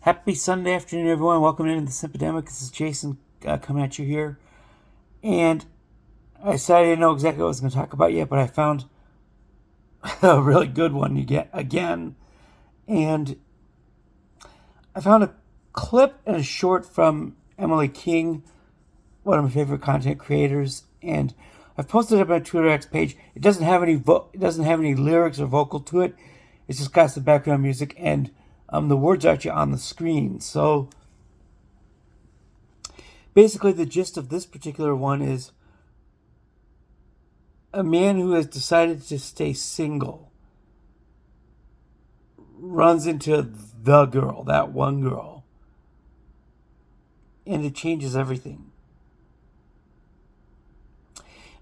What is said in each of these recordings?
Happy Sunday afternoon, everyone. Welcome into the Simpademic. This is Jason coming at you here. And I said I didn't know exactly what I was going to talk about yet, but I found a really good one again. And I found a clip and a short from Emily King, one of my favorite content creators, and I've posted it up on my Twitter X page. It doesn't have any lyrics or vocal to it. It's just got some background music, and the words are actually on the screen. So basically, the gist of this particular one is a man who has decided to stay single runs into the girl, that one girl, and it changes everything.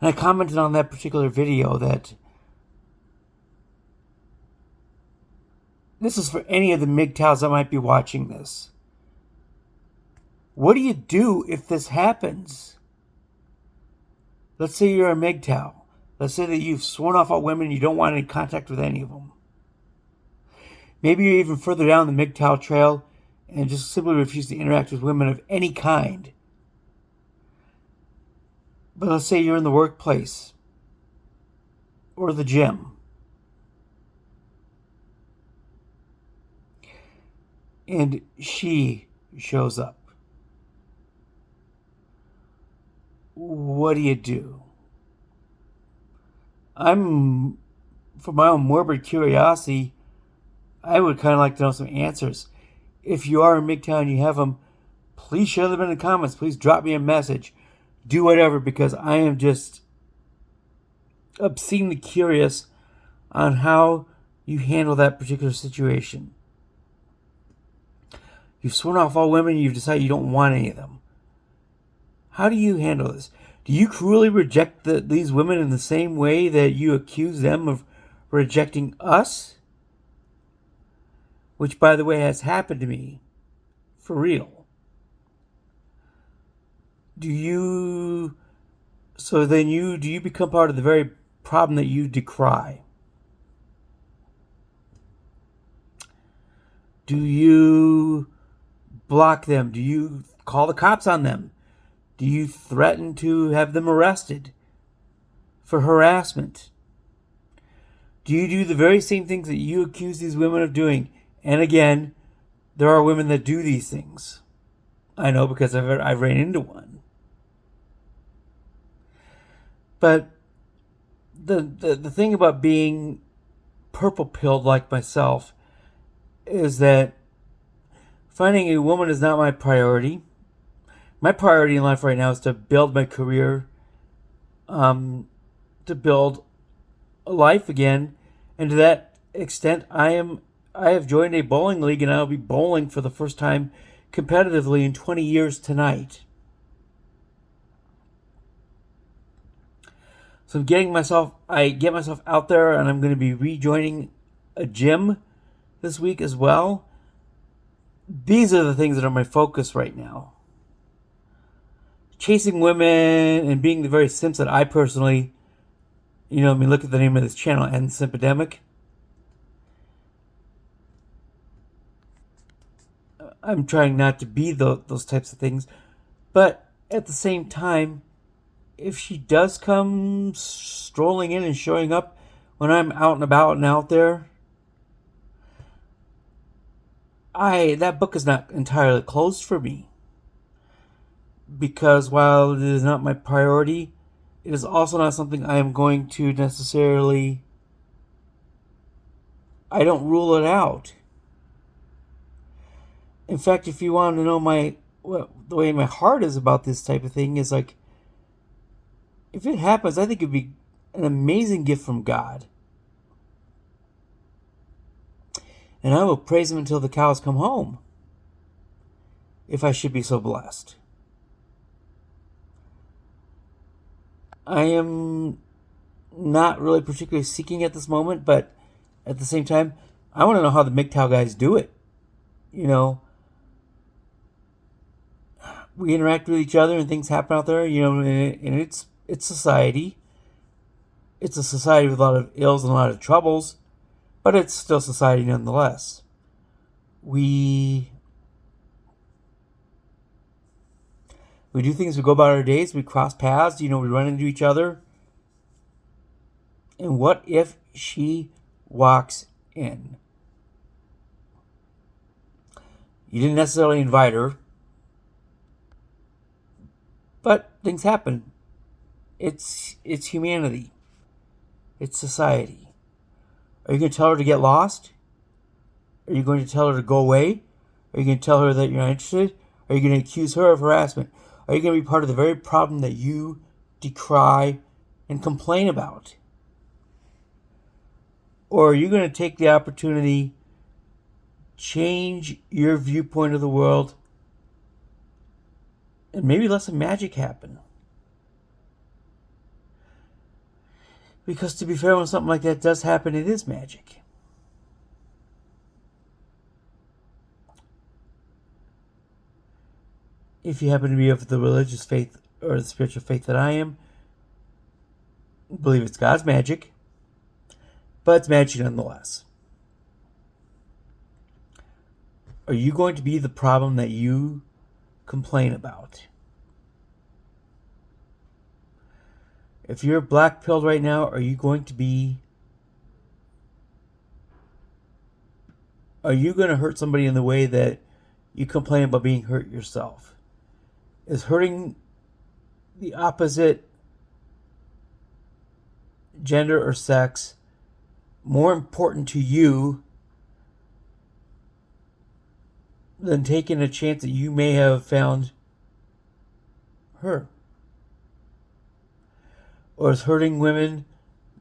And I commented on that particular video that this is for any of the MGTOWs that might be watching this. What do you do if this happens? Let's say you're a MGTOW. Let's say that you've sworn off all women and you don't want any contact with any of them. Maybe you're even further down the MGTOW trail and just simply refuse to interact with women of any kind. But let's say you're in the workplace or the gym. And she shows up. What do? For my own morbid curiosity, I would kind of like to know some answers. If you are in MGTOW and you have them, please share them in the comments. Please drop me a message. Do whatever, because I am just obscenely curious on how you handle that particular situation. You've sworn off all women and you've decided you don't want any of them. How do you handle this? Do you cruelly reject these women in the same way that you accuse them of rejecting us? Which, by the way, has happened to me. For real. Do you become part of the very problem that you decry? Do you block them? Do you call the cops on them? Do you threaten to have them arrested for harassment? Do you do the very same things that you accuse these women of doing? And again, there are women that do these things. I know, because I've ran into one. But the thing about being purple-pilled like myself is that finding a woman is not my priority. My priority in life right now is to build my career, to build a life again, and to that extent, I have joined a bowling league, and I'll be bowling for the first time competitively in 20 years tonight. So I get myself out there, and I'm going to be rejoining a gym this week as well. These are the things that are my focus right now. Chasing women and being the very simps that I personally, look at the name of this channel, and Simpademic. I'm trying not to be those types of things. But at the same time, if she does come strolling in and showing up when I'm out and about and out there, that book is not entirely closed for me. Because while it is not my priority, it is also not something I am going to necessarily... I don't rule it out. In fact, if you want to know the way my heart is about this type of thing, is like, if it happens, I think it'd be an amazing gift from God. And I will praise Him until the cows come home, if I should be so blessed. I am not really particularly seeking at this moment, but at the same time, I want to know how the MGTOW guys do it. We interact with each other and things happen out there, and it's society. It's a society with a lot of ills and a lot of troubles, but it's still society nonetheless. We We do things, we go about our days, we cross paths, we run into each other. And what if she walks in? You didn't necessarily invite her, but things happen. It's humanity. It's society. Are you going to tell her to get lost? Are you going to tell her to go away? Are you going to tell her that you're not interested? Are you going to accuse her of harassment? Are you going to be part of the very problem that you decry and complain about? Or are you going to take the opportunity, change your viewpoint of the world, and maybe let some magic happen? Because to be fair, when something like that does happen, it is magic. If you happen to be of the religious faith or the spiritual faith that I am, believe it's God's magic, but it's magic nonetheless. Are you going to be the problem that you complain about? If you're black-pilled right now, are you going to hurt somebody in the way that you complain about being hurt yourself? Is hurting the opposite gender or sex more important to you than taking a chance that you may have found her? Or is hurting women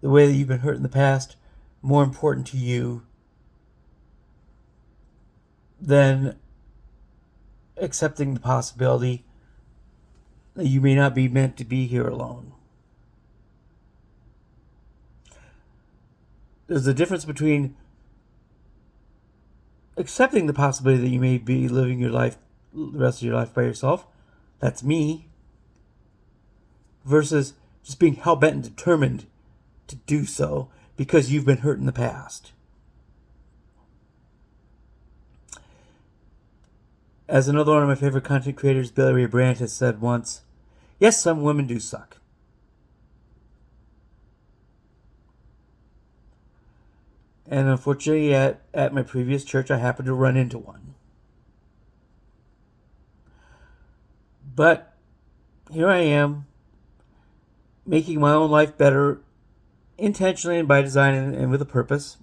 the way that you've been hurt in the past more important to you than accepting the possibility that you may not be meant to be here alone? There's a difference between accepting the possibility that you may be living your life, the rest of your life by yourself. That's me. Versus just being hell-bent and determined to do so because you've been hurt in the past. As another one of my favorite content creators, Billy Ray Brandt, has said once, yes, some women do suck. And unfortunately, at my previous church, I happened to run into one. But here I am, making my own life better, intentionally and by design and with a purpose.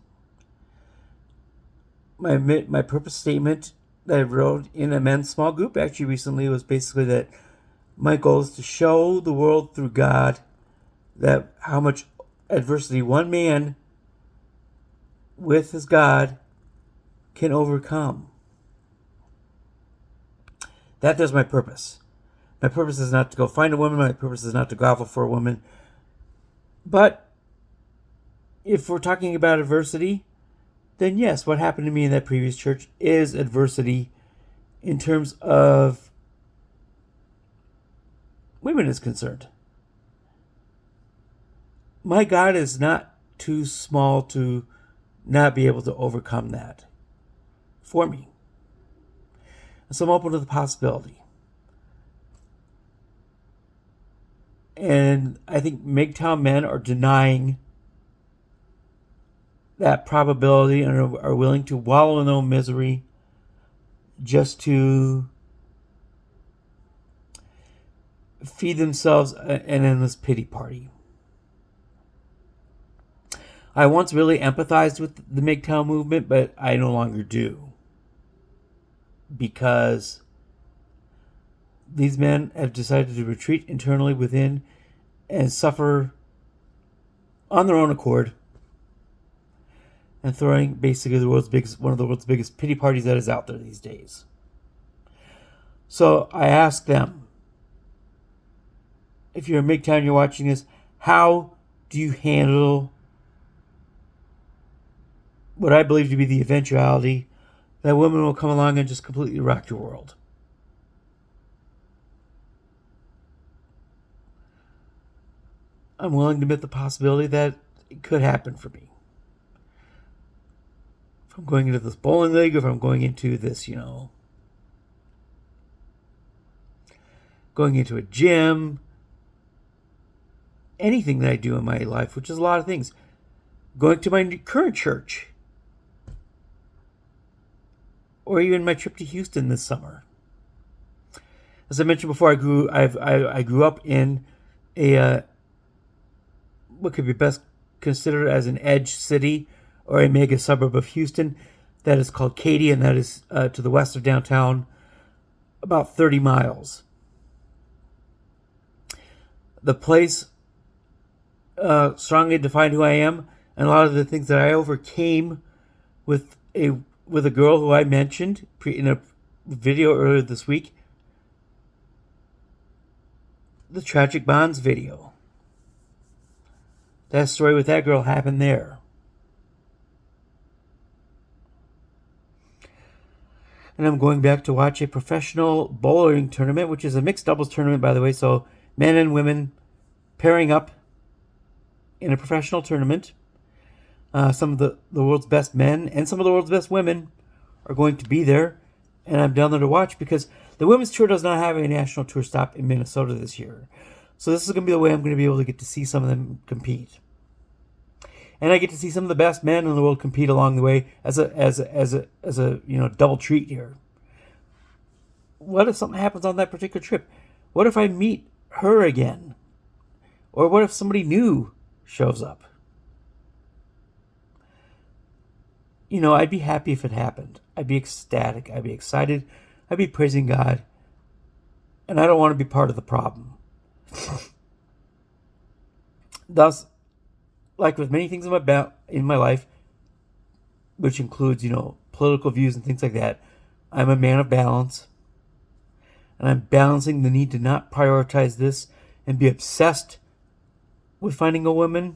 My purpose statement that I wrote in a men's small group actually recently was basically that my goal is to show the world through God that how much adversity one man with his God can overcome. That is my purpose. My purpose is not to go find a woman. My purpose is not to grovel for a woman. But if we're talking about adversity, then yes, what happened to me in that previous church is adversity in terms of women is concerned. My God is not too small to not be able to overcome that for me. So I'm open to the possibility. And I think MGTOW men are denying that probability and are willing to wallow in their own misery just to feed themselves an endless pity party. I once really empathized with the MGTOW movement, but I no longer do. Because these men have decided to retreat internally within and suffer on their own accord and throwing basically one of the world's biggest pity parties that is out there these days. So I ask them, if you're in MGTOW and you're watching this, how do you handle what I believe to be the eventuality that women will come along and just completely rock your world? I'm willing to admit the possibility that it could happen for me. If I'm going into this bowling league, or if I'm going into this, going going into a gym, anything that I do in my life, which is a lot of things. Going to my current church, or even my trip to Houston this summer. As I mentioned before, I grew up in a what could be best considered as an edge city or a mega suburb of Houston that is called Katy, and that is to the west of downtown, about 30 miles. The place strongly defined who I am, and a lot of the things that I overcame with a girl who I mentioned in a video earlier this week, the Tragic Bonds video. That story with that girl happened there. And I'm going back to watch a professional bowling tournament, which is a mixed doubles tournament, by the way. So men and women pairing up in a professional tournament. Some of the world's best men and some of the world's best women are going to be there. And I'm down there to watch because the women's tour does not have a national tour stop in Minnesota this year. So this is going to be the way I'm going to be able to get to see some of them compete. And I get to see some of the best men in the world compete along the way as a double treat here. What if something happens on that particular trip? What if I meet her again? Or what if somebody new shows up? I'd be happy if it happened. I'd be ecstatic. I'd be excited. I'd be praising God. And I don't want to be part of the problem. Thus, like with many things in my life, which includes, political views and things like that, I'm a man of balance. And I'm balancing the need to not prioritize this and be obsessed with finding a woman,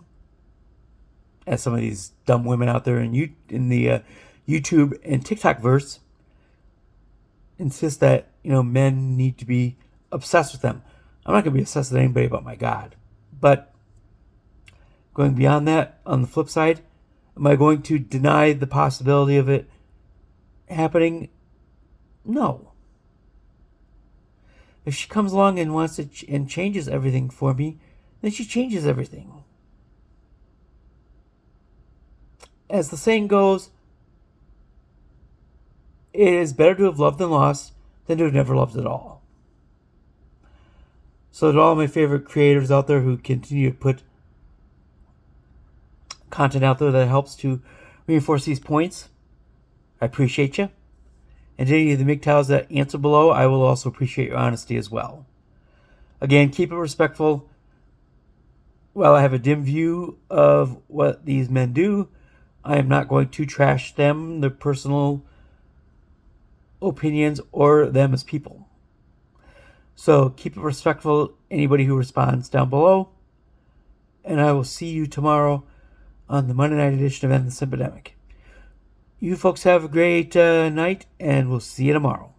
as some of these dumb women out there in the YouTube and TikTok verse insist that, men need to be obsessed with them. I'm not going to be obsessed with anybody but my God. But going beyond that, on the flip side, am I going to deny the possibility of it happening? No. If she comes along and wants to and changes everything for me, then she changes everything. As the saying goes, it is better to have loved than lost than to have never loved at all. So to all my favorite creators out there who continue to put content out there that helps to reinforce these points, I appreciate you. And to any of the MGTOWs that answer below, I will also appreciate your honesty as well. Again, keep it respectful. While I have a dim view of what these men do, I am not going to trash them, their personal opinions, or them as people. So keep it respectful, anybody who responds down below. And I will see you tomorrow on the Monday night edition of End the Simpademic. You folks have a great night, and we'll see you tomorrow.